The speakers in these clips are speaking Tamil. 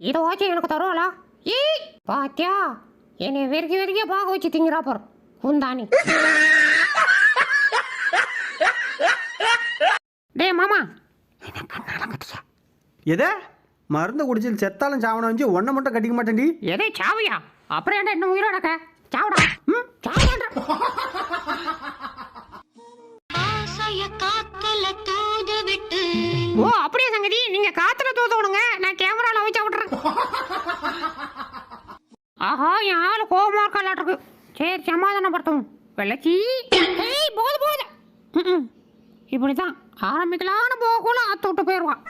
இதை வாட்சி எனக்கு தருவாளா? ஏய் பாத்தியா, என்னை வெறுக்க பார்க்க வச்சு திங்கிறா போற குந்தானி. டே மாமா, எதை மருந்து குடிச்சு செத்தாலும் சாவனம் வச்சு ஒன்றை மட்டும் கட்டிக்க மாட்டேன்டி. எதே சாவியா? அப்புறம் ஏன்டா இன்னும் உயிரோடக்க? சாவடா. ஓ அப்படியே சங்கதி, நீங்க காத்துல தூத விடுங்க, நான் கேமரால வச்சு விட்டுறேன். ஆஹா, என் ஆளு கோபமா இருக்காளாட்டு. சரி சமாதானப்படுத்தும் வெள்ளச்சி. ஏய் போது இப்படிதான் ஆரம்பிக்கலான்னு போகக்குள்ள ஆத்த விட்டு போயிடுவான்.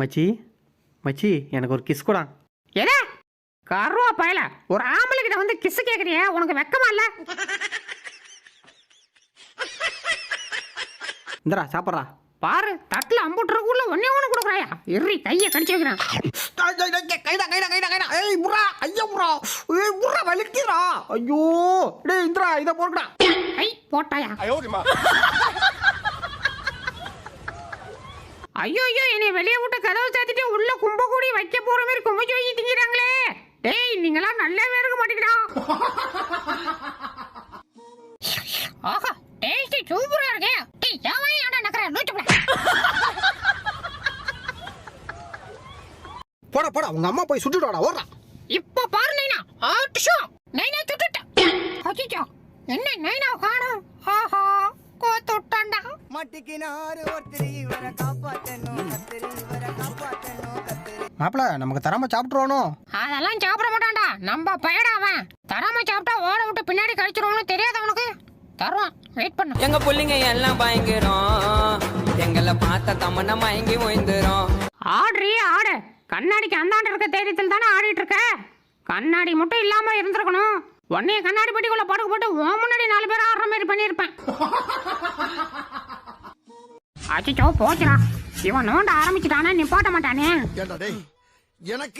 மச்சி மச்சி எனக்கு ஒரு கிஸ் கூட. எதா கருவா பயல, ஒரு ஆம்பளை கிட்ட வந்து கிஸ் கேக்குறிய? உனக்கு வெக்கமா இல்ல? இந்தரா சாப்பிட்றா. பாரு தட்டுல அம்புட்டுறக்குள்ள ஒன்னே ஒண்ணு கொடுக்குறாயா? எரி கையை கடிச்சு வைக்கிறேன். ஐயோ டேய் இந்திரா இதை போடுடா. ஐ போட்டாயா? ஐயோ ஐயோ, என்னை வெளியே விட்டு கதவை சாத்திட்டு உள்ள கும்ப கூடி வைக்க போற மாதிரி கும்ப சொல்லி திங்கிறாங்களே. டேய் நீங்களாம் நல்லாவே இருக்க மாட்டேங்கிறா. ஆஹா டேஸ்ட் சூப்பரா இருக்கே. டேய் யாவை ஆடா நக்கற லூச்சுடா. போடா உங்க அம்மா போய் சுட்டுடா ஓடுறா. இப்ப பாரு நைனா, ஆட்ஷோ நைனா சுட்டுட்ட. அச்சோ என்ன நைனா காணோம். ஆஹா கோத்துட்டான்டா. மட்டிக்கினாரு ஒருத்தரி இவர காப்பாத்தணும் கத்திரி இவர காப்பாத்தணும் கத்திரி. மாப்பிள நமக்கு தராம சாப்பிட்டுருவானோ? அதெல்லாம் சாப்பிட மாட்டான்டா, நம்ம பயடா அவன். தராம சாப்பிட்டா ஓட விட்டு பின்னாடி கழிச்சிருவோம்னு தெரியாத அவனுக்கு. தருவான், வெயிட் பண்ணு. எங்க புள்ளிங்க எல்லாம் பயங்கரம், எங்களை பார்த்த தமன்னா மயங்கி ஓய்ந்துரும். ஆடுறீ ஆடு, கண்ணாடிக்கு அந்தாண்ட இருக்க தைரியத்தில் தானே ஆடிட்டு இருக்க. கண்ணாடி மட்டும் இல்லாம இருந்திருக்கணும். உன்னைய கண்ணாடி பெட்டிக்குள்ள படுக்க போட்டு உன் முன்னாடி 4 பேர் ஆடுற மாதிரி பண்ணியிருப்பேன். அச்சோ போச்சுடா, இவன் நோண்ட ஆரம்பிச்சுட்டானே நிப்பாட்ட மாட்டானே. எனக்கு